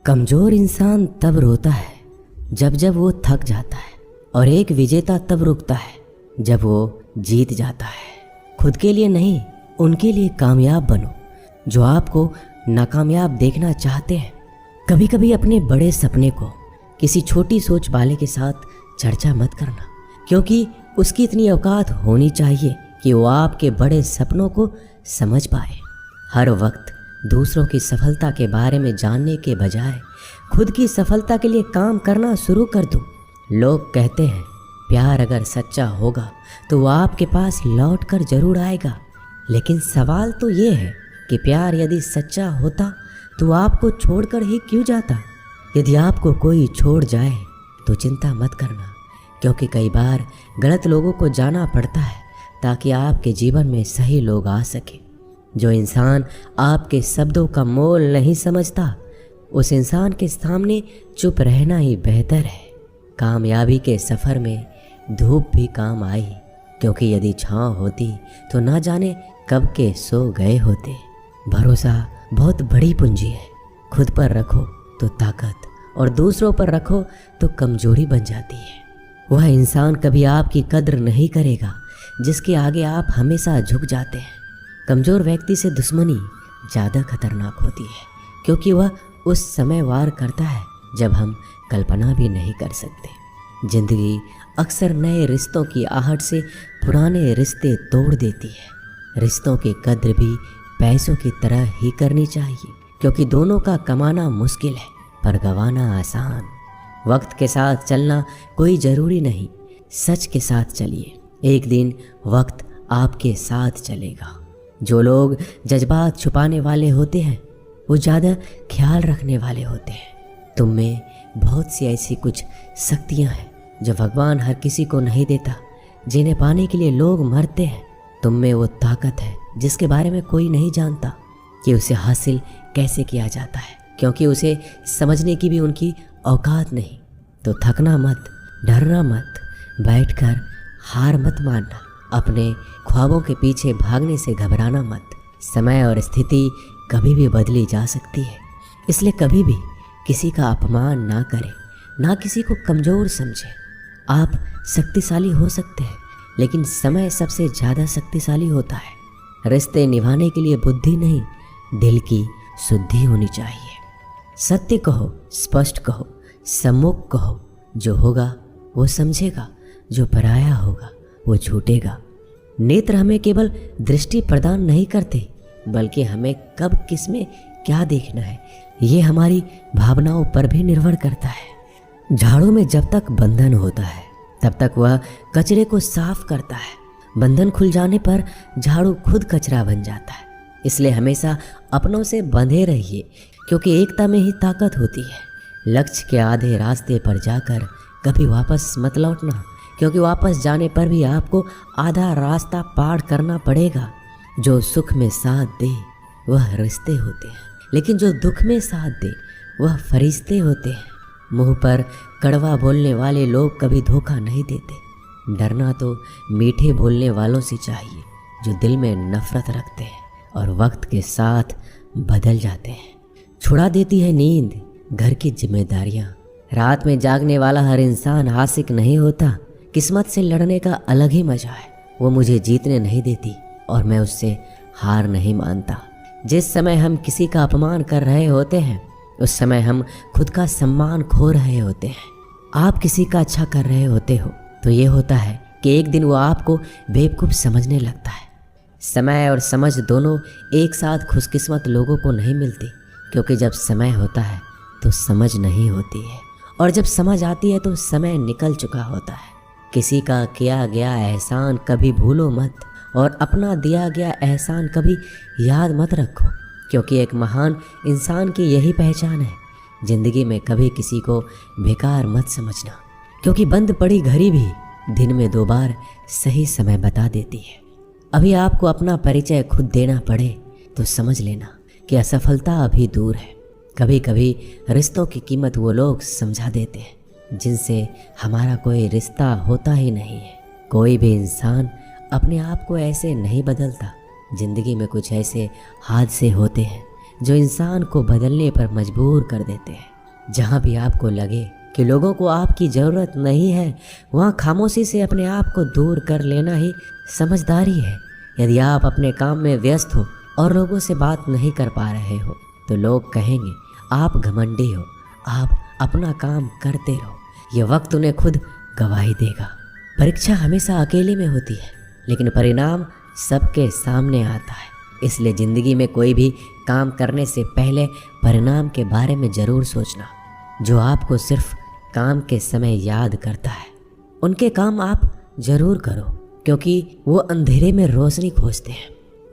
कमज़ोर इंसान तब रोता है जब जब वो थक जाता है, और एक विजेता तब रुकता है जब वो जीत जाता है। खुद के लिए नहीं, उनके लिए कामयाब बनो जो आपको नाकामयाब देखना चाहते हैं। कभी कभी अपने बड़े सपने को किसी छोटी सोच वाले के साथ चर्चा मत करना, क्योंकि उसकी इतनी औकात होनी चाहिए कि वो आपके बड़े सपनों को समझ पाए। हर वक्त दूसरों की सफलता के बारे में जानने के बजाय खुद की सफलता के लिए काम करना शुरू कर दो। लोग कहते हैं प्यार अगर सच्चा होगा तो वो आपके पास लौट कर जरूर आएगा, लेकिन सवाल तो ये है कि प्यार यदि सच्चा होता तो आपको छोड़कर ही क्यों जाता। यदि आपको कोई छोड़ जाए तो चिंता मत करना, क्योंकि कई बार गलत लोगों को जाना पड़ता है ताकि आपके जीवन में सही लोग आ सके। जो इंसान आपके शब्दों का मोल नहीं समझता, उस इंसान के सामने चुप रहना ही बेहतर है। कामयाबी के सफ़र में धूप भी काम आई, क्योंकि यदि छाँव होती तो ना जाने कब के सो गए होते। भरोसा बहुत बड़ी पूंजी है। खुद पर रखो तो ताकत, और दूसरों पर रखो तो कमजोरी बन जाती है। वह इंसान कभी आपकी कद्र नहीं करेगा जिसके आगे आप हमेशा झुक जाते हैं। कमज़ोर व्यक्ति से दुश्मनी ज़्यादा खतरनाक होती है, क्योंकि वह उस समय वार करता है जब हम कल्पना भी नहीं कर सकते। जिंदगी अक्सर नए रिश्तों की आहट से पुराने रिश्ते तोड़ देती है। रिश्तों की कद्र भी पैसों की तरह ही करनी चाहिए, क्योंकि दोनों का कमाना मुश्किल है पर गंवाना आसान। वक्त के साथ चलना कोई ज़रूरी नहीं, सच के साथ चलिए। एक दिन वक्त आपके साथ चलेगा। जो लोग जज्बात छुपाने वाले होते हैं वो ज़्यादा ख्याल रखने वाले होते हैं। तुम में बहुत सी ऐसी कुछ शक्तियाँ हैं जो भगवान हर किसी को नहीं देता, जिन्हें पाने के लिए लोग मरते हैं। तुम में वो ताकत है जिसके बारे में कोई नहीं जानता कि उसे हासिल कैसे किया जाता है, क्योंकि उसे समझने की भी उनकी औकात नहीं। तो थकना मत, डरना मत, बैठकर हार मत मानना, अपने ख्वाबों के पीछे भागने से घबराना मत। समय और स्थिति कभी भी बदली जा सकती है, इसलिए कभी भी किसी का अपमान ना करें, ना किसी को कमज़ोर समझें। आप शक्तिशाली हो सकते हैं, लेकिन समय सबसे ज़्यादा शक्तिशाली होता है। रिश्ते निभाने के लिए बुद्धि नहीं, दिल की शुद्धि होनी चाहिए। सत्य कहो, स्पष्ट कहो, सम्मुख कहो। जो होगा वो समझेगा, जो पराया होगा वो छूटेगा। नेत्र हमें केवल दृष्टि प्रदान नहीं करते, बल्कि हमें कब किस में क्या देखना है ये हमारी भावनाओं पर भी निर्भर करता है। झाड़ू में जब तक बंधन होता है तब तक वह कचरे को साफ करता है। बंधन खुल जाने पर झाड़ू खुद कचरा बन जाता है। इसलिए हमेशा अपनों से बंधे रहिए, क्योंकि एकता में ही ताकत होती है। लक्ष्य के आधे रास्ते पर जाकर कभी वापस मत लौटना, क्योंकि वापस जाने पर भी आपको आधा रास्ता पार करना पड़ेगा। जो सुख में साथ दे वह रिश्ते होते हैं, लेकिन जो दुख में साथ दे वह फरिश्ते होते हैं। मुंह पर कड़वा बोलने वाले लोग कभी धोखा नहीं देते। डरना तो मीठे बोलने वालों से चाहिए जो दिल में नफरत रखते हैं और वक्त के साथ बदल जाते हैं। छुड़ा देती है नींद घर की जिम्मेदारियाँ। रात में जागने वाला हर इंसान आशिक नहीं होता। किस्मत से लड़ने का अलग ही मजा है। वो मुझे जीतने नहीं देती और मैं उससे हार नहीं मानता। जिस समय हम किसी का अपमान कर रहे होते हैं उस समय हम खुद का सम्मान खो रहे होते हैं। आप किसी का अच्छा कर रहे होते हो तो ये होता है कि एक दिन वो आपको बेवकूफ़ समझने लगता है। समय और समझ दोनों एक साथ खुशकिस्मत लोगों को नहीं मिलती, क्योंकि जब समय होता है तो समझ नहीं होती है, और जब समझ आती है तो समय निकल चुका होता है। किसी का किया गया एहसान कभी भूलो मत, और अपना दिया गया एहसान कभी याद मत रखो, क्योंकि एक महान इंसान की यही पहचान है। ज़िंदगी में कभी किसी को बेकार मत समझना, क्योंकि बंद पड़ी घड़ी भी दिन में 2 बार सही समय बता देती है। अभी आपको अपना परिचय खुद देना पड़े तो समझ लेना कि असफलता अभी दूर है। कभी कभी रिश्तों की कीमत वो लोग समझा देते हैं जिनसे हमारा कोई रिश्ता होता ही नहीं है। कोई भी इंसान अपने आप को ऐसे नहीं बदलता। ज़िंदगी में कुछ ऐसे हादसे होते हैं जो इंसान को बदलने पर मजबूर कर देते हैं। जहाँ भी आपको लगे कि लोगों को आपकी ज़रूरत नहीं है, वहाँ खामोशी से अपने आप को दूर कर लेना ही समझदारी है। यदि आप अपने काम में व्यस्त हो और लोगों से बात नहीं कर पा रहे हो तो लोग कहेंगे आप घमंडी हो, आप अपना काम करते रहो। यह वक्त उन्हें खुद गवाही देगा। परीक्षा हमेशा अकेले में होती है, लेकिन परिणाम सबके सामने आता है। इसलिए ज़िंदगी में कोई भी काम करने से पहले परिणाम के बारे में ज़रूर सोचना। जो आपको सिर्फ काम के समय याद करता है, उनके काम आप ज़रूर करो, क्योंकि वो अंधेरे में रोशनी खोजते हैं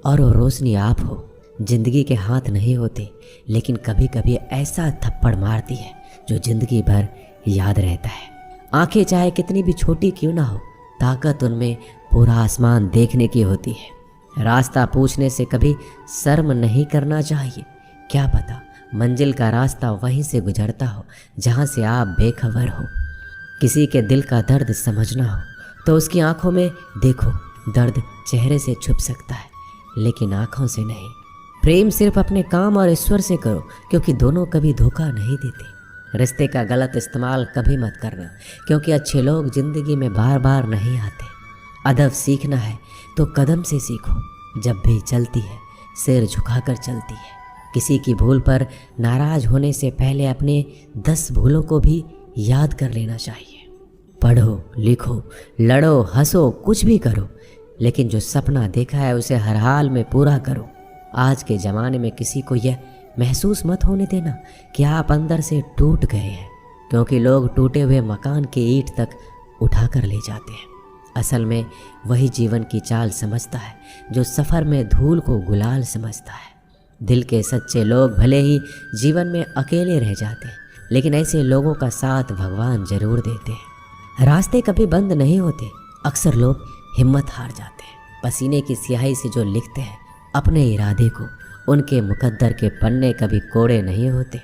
और वो रोशनी आप हो। ज़िंदगी के हाथ नहीं होते, लेकिन कभी कभी ऐसा थप्पड़ मारती है जो ज़िंदगी भर याद रहता है। आंखें चाहे कितनी भी छोटी क्यों ना हो, ताकत उनमें पूरा आसमान देखने की होती है। रास्ता पूछने से कभी शर्म नहीं करना चाहिए। क्या पता मंजिल का रास्ता वहीं से गुजरता हो जहाँ से आप बेखबर हो। किसी के दिल का दर्द समझना हो तो उसकी आंखों में देखो। दर्द चेहरे से छुप सकता है, लेकिन आंखों से नहीं। प्रेम सिर्फ अपने काम और ईश्वर से करो, क्योंकि दोनों कभी धोखा नहीं देते। रिश्ते का गलत इस्तेमाल कभी मत करना, क्योंकि अच्छे लोग ज़िंदगी में बार बार नहीं आते। अदब सीखना है तो कदम से सीखो। जब भी चलती है सिर झुकाकर चलती है। किसी की भूल पर नाराज़ होने से पहले अपने 10 भूलों को भी याद कर लेना चाहिए। पढ़ो, लिखो, लड़ो, हंसो, कुछ भी करो, लेकिन जो सपना देखा है उसे हर हाल में पूरा करो। आज के ज़माने में किसी को यह महसूस मत होने देना कि आप अंदर से टूट गए हैं, क्योंकि लोग टूटे हुए मकान की ईंट तक उठा कर ले जाते हैं। असल में वही जीवन की चाल समझता है जो सफ़र में धूल को गुलाल समझता है। दिल के सच्चे लोग भले ही जीवन में अकेले रह जाते हैं, लेकिन ऐसे लोगों का साथ भगवान जरूर देते हैं। रास्ते कभी बंद नहीं होते। अक्सर लोग हिम्मत हार जाते हैं। पसीने की स्याही से जो लिखते हैं अपने इरादे को, उनके मुकद्दर के पन्ने कभी कोड़े नहीं होते।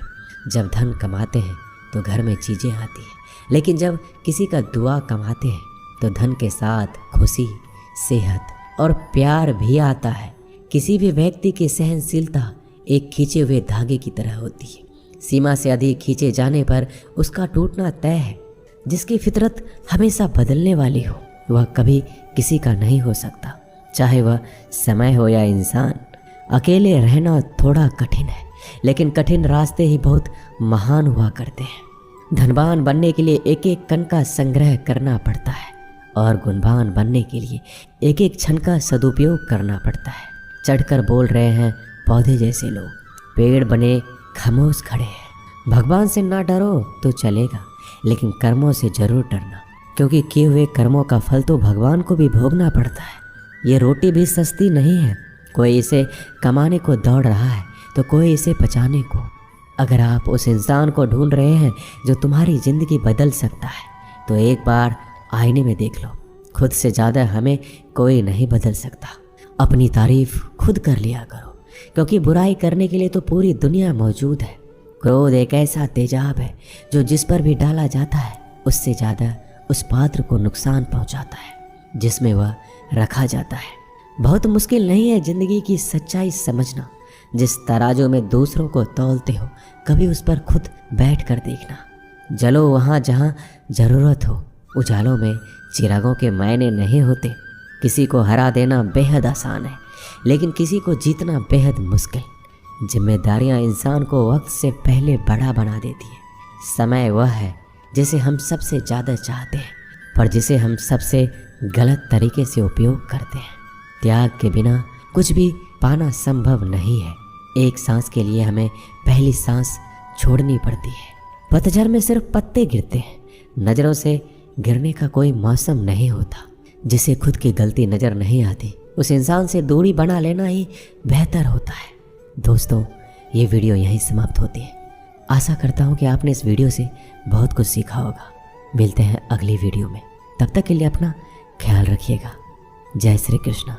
जब धन कमाते हैं तो घर में चीज़ें आती हैं, लेकिन जब किसी का दुआ कमाते हैं तो धन के साथ खुशी, सेहत और प्यार भी आता है। किसी भी व्यक्ति की सहनशीलता एक खींचे हुए धागे की तरह होती है। सीमा से अधिक खींचे जाने पर उसका टूटना तय है। जिसकी फितरत हमेशा बदलने वाली हो वह कभी किसी का नहीं हो सकता, चाहे वह समय हो या इंसान। अकेले रहना थोड़ा कठिन है, लेकिन कठिन रास्ते ही बहुत महान हुआ करते हैं। धनवान बनने के लिए एक एक कण का संग्रह करना पड़ता है, और गुणवान बनने के लिए एक एक क्षण का सदुपयोग करना पड़ता है। चढ़कर बोल रहे हैं पौधे जैसे लोग, पेड़ बने खामोश खड़े हैं। भगवान से ना डरो तो चलेगा, लेकिन कर्मों से जरूर डरना, क्योंकि किए हुए कर्मों का फल तो भगवान को भी भोगना पड़ता है। ये रोटी भी सस्ती नहीं है। कोई इसे कमाने को दौड़ रहा है तो कोई इसे पचाने को। अगर आप उस इंसान को ढूंढ रहे हैं जो तुम्हारी ज़िंदगी बदल सकता है, तो एक बार आईने में देख लो। खुद से ज़्यादा हमें कोई नहीं बदल सकता। अपनी तारीफ खुद कर लिया करो, क्योंकि बुराई करने के लिए तो पूरी दुनिया मौजूद है। क्रोध एक ऐसा तेजाब है जो जिस पर भी डाला जाता है उससे ज़्यादा उस पात्र को नुकसान पहुंचाता है जिसमें वह रखा जाता है। बहुत मुश्किल नहीं है ज़िंदगी की सच्चाई समझना। जिस तराजू में दूसरों को तौलते हो, कभी उस पर खुद बैठ कर देखना। जलो वहाँ जहाँ ज़रूरत हो। उजालों में चिरागों के मायने नहीं होते। किसी को हरा देना बेहद आसान है, लेकिन किसी को जीतना बेहद मुश्किल। जिम्मेदारियाँ इंसान को वक्त से पहले बड़ा बना देती है। समय वह है जिसे हम सबसे ज़्यादा चाहते हैं, पर जिसे हम सबसे गलत तरीके से उपयोग करते हैं। त्याग के बिना कुछ भी पाना संभव नहीं है। एक सांस के लिए हमें पहली सांस छोड़नी पड़ती है। पतझड़ में सिर्फ पत्ते गिरते हैं। नज़रों से गिरने का कोई मौसम नहीं होता। जिसे खुद की गलती नज़र नहीं आती, उस इंसान से दूरी बना लेना ही बेहतर होता है। दोस्तों, ये वीडियो यहीं समाप्त होती है। आशा करता हूँ कि आपने इस वीडियो से बहुत कुछ सीखा होगा। मिलते हैं अगली वीडियो में। तब तक के लिए अपना ख्याल रखिएगा। जय श्री कृष्ण।